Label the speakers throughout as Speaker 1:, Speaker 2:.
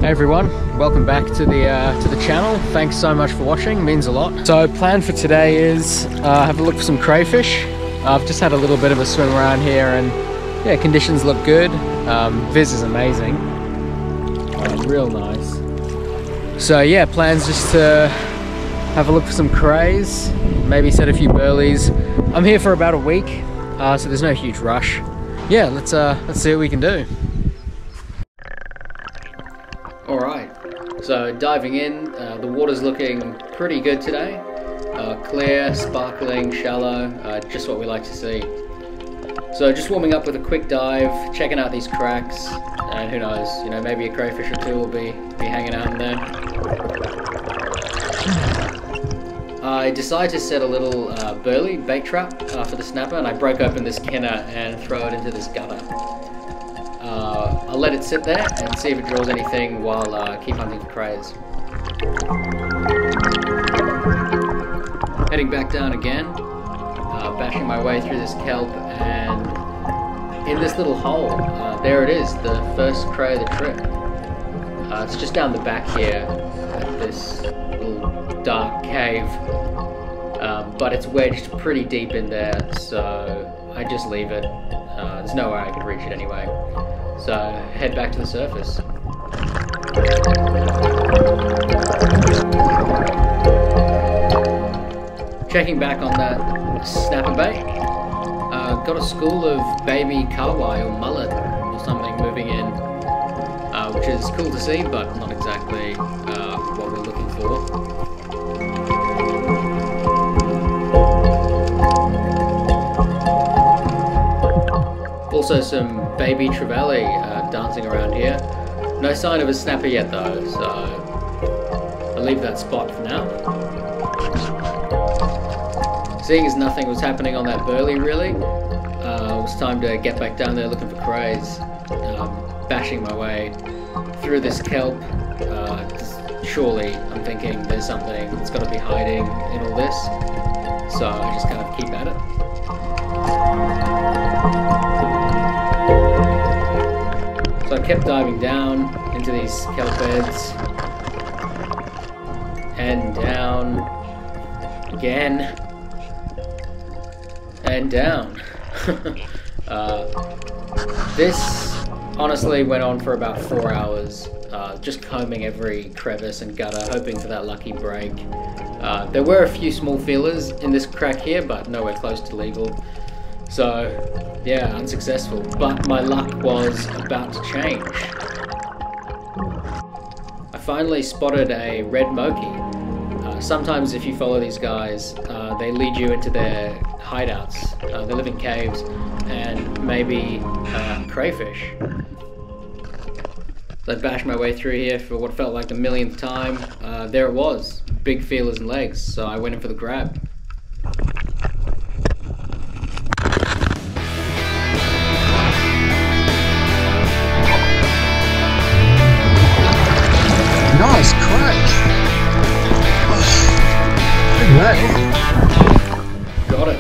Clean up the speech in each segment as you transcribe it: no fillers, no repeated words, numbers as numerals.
Speaker 1: Hey everyone, welcome back to the channel. Thanks so much for watching, means a lot. So plan for today is have a look for some crayfish. I've just had a little bit of a swim around here and yeah, conditions look good. Viz is amazing, real nice. So yeah, plans just to have a look for some crays, maybe set a few burleys. I'm here for about a week, so there's no huge rush. Yeah, let's see what we can do. Alright, so diving in, the water's looking pretty good today. Clear, sparkling, shallow, just what we like to see. So just warming up with a quick dive, checking out these cracks, and who knows, you know, maybe a crayfish or two will be hanging out in there. I decided to set a little burley bait trap for the snapper, and I broke open this kinner and throw it into this gutter. I'll let it sit there and see if it draws anything while keep hunting for crays. Heading back down again, bashing my way through this kelp, and in this little hole, there it is, the first cray of the trip. It's just down the back here, at this little dark cave, but it's wedged pretty deep in there, so I just leave it. There's no way I could reach it anyway. So head back to the surface. Checking back on that snapper bait. Got a school of baby kahawai or mullet or something moving in, which is cool to see, but not exactly what we're looking for. Also some baby trevally dancing around here. No sign of a snapper yet though, so I'll leave that spot for now. Seeing as nothing was happening on that burley really, it was time to get back down there looking for crays. Bashing my way through this kelp. Surely, I'm thinking there's something that's got to be hiding in all this, so I just kind of keep at it. So I kept diving down into these kelp beds, and down again, and down. This honestly went on for about 4 hours, just combing every crevice and gutter, hoping for that lucky break. There were a few small feelers in this crack here, but nowhere close to legal. So yeah, unsuccessful, but my luck was about to change. I finally spotted a red moki. Sometimes if you follow these guys, they lead you into their hideouts. They live in caves and maybe crayfish. So I bashed my way through here for what felt like the millionth time. There it was, big feelers and legs, so I went in for the grab.
Speaker 2: Nice crack!
Speaker 1: Got it.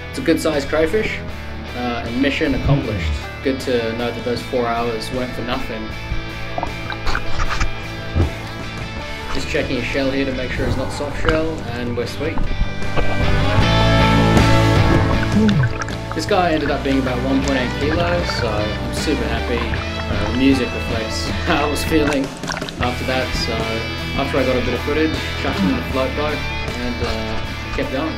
Speaker 1: It's a good sized crayfish, and mission accomplished. Good to know that those 4 hours weren't for nothing. Just checking his shell here to make sure it's not soft shell, and we're sweet. This guy ended up being about 1.8 kilos, so I'm super happy. The music reflects how I was feeling after that, so after I got a bit of footage, chucked him in the float boat and kept going.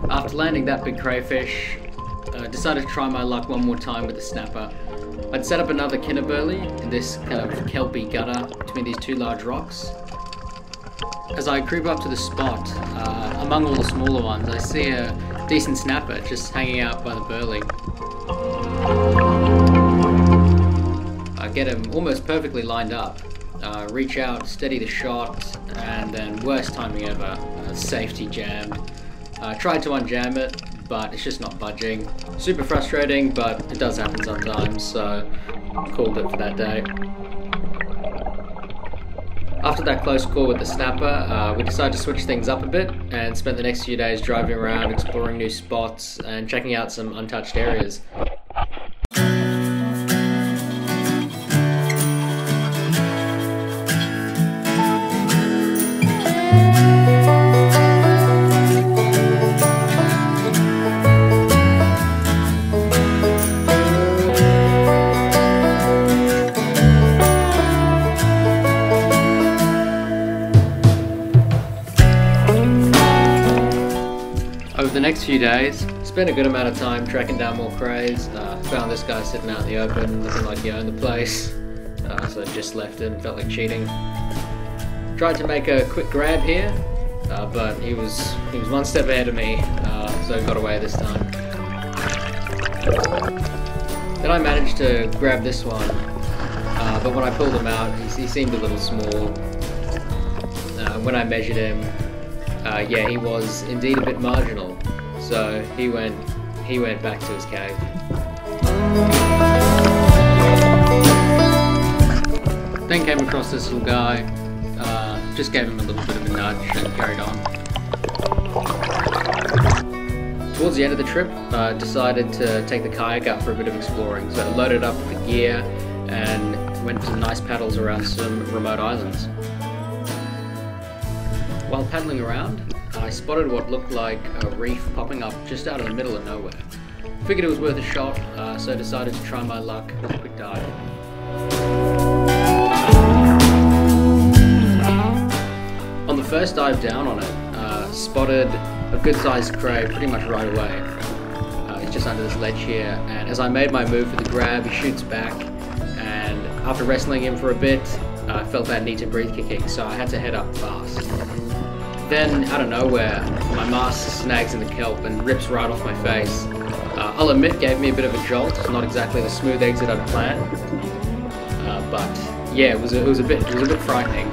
Speaker 1: After landing that big crayfish, I decided to try my luck one more time with the snapper. I'd set up another kinner burley in this kind of kelpy gutter between these two large rocks. As I creep up to the spot, among all the smaller ones, I see a decent snapper just hanging out by the burley. I get him almost perfectly lined up, reach out, steady the shot, and then worst timing ever, safety jammed. I tried to unjam it, but it's just not budging. Super frustrating, but it does happen sometimes, so I called it for that day. After that close call with the snapper, we decided to switch things up a bit and spent the next few days driving around, exploring new spots and checking out some untouched areas. Over the next few days, spent a good amount of time tracking down more crays. Found this guy sitting out in the open, looking like he owned the place. So just left him, felt like cheating. Tried to make a quick grab here, but he was one step ahead of me, so got away this time. Then I managed to grab this one, but when I pulled him out, he seemed a little small. When I measured him, yeah, he was indeed a bit marginal, so he went back to his cave. Then came across this little guy, just gave him a little bit of a nudge and carried on. Towards the end of the trip, decided to take the kayak out for a bit of exploring, so I loaded up the gear and went to nice paddles around some remote islands. While paddling around, I spotted what looked like a reef popping up just out of the middle of nowhere. Figured it was worth a shot, so I decided to try my luck with a quick dive. On the first dive down on it, spotted a good sized cray pretty much right away. He's just under this ledge here, and as I made my move for the grab, he shoots back, and after wrestling him for a bit, I felt that need to breathe kicking, so I had to head up fast. Then, out of nowhere, my mast snags in the kelp and rips right off my face. I'll admit, gave me a bit of a jolt. Not exactly the smooth exit I'd planned, but yeah, it was a bit frightening.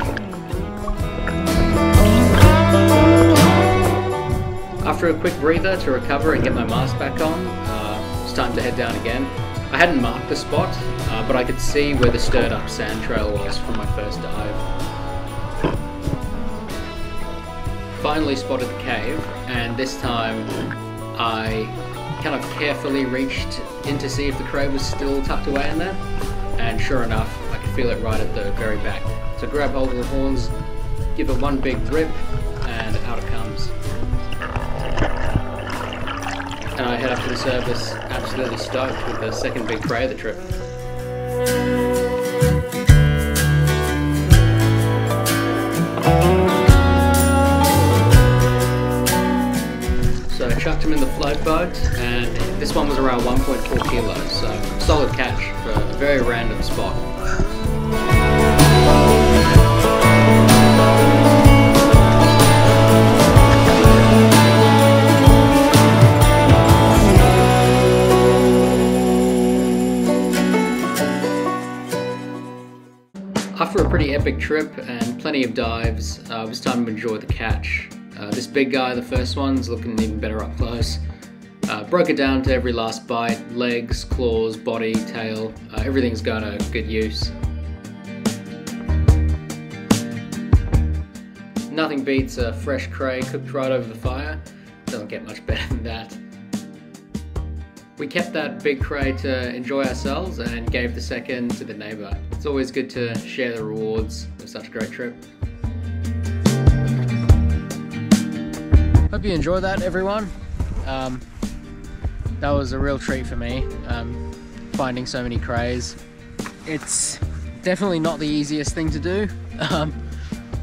Speaker 1: After a quick breather to recover and get my mask back on, it was time to head down again. I hadn't marked the spot, but I could see where the stirred up sand trail was from my first dive. Finally spotted the cave, and this time I kind of carefully reached in to see if the cray was still tucked away in there, and sure enough, I could feel it right at the very back. So grab hold of the horns, give it one big rip, and out it comes. And I head up to the surface, absolutely stoked with the second big cray of the trip. So I chucked him in the float boat, and this one was around 1.4 kilos, so solid catch for a very random spot. After a pretty epic trip and plenty of dives, it was time to enjoy the catch. This big guy, the first one's looking even better up close. Broke it down to every last bite, legs, claws, body, tail, everything's going to good use. Nothing beats a fresh cray cooked right over the fire. Doesn't get much better than that. We kept that big cray to enjoy ourselves and gave the second to the neighbour. It's always good to share the rewards of such a great trip. Hope you enjoyed that, everyone. That was a real treat for me, finding so many crays. It's definitely not the easiest thing to do,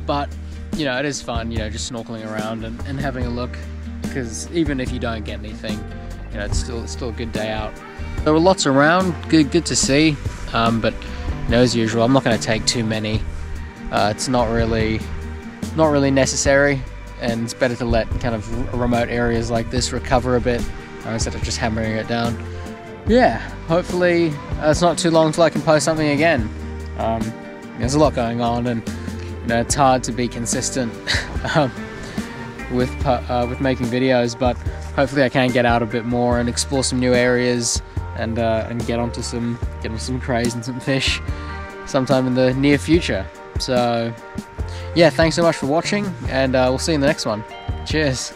Speaker 1: but you know, it is fun, you know, just snorkeling around and having a look, because even if you don't get anything, you know, it's still a good day out. There were lots around, good to see, but you know, as usual, I'm not going to take too many. It's not really necessary, and it's better to let kind of remote areas like this recover a bit instead of just hammering it down. Yeah, hopefully it's not too long till I can post something again. There's a lot going on, and you know, it's hard to be consistent with making videos, but hopefully I can get out a bit more and explore some new areas and get onto some crays and some fish sometime in the near future. So yeah, thanks so much for watching, and we'll see you in the next one. Cheers.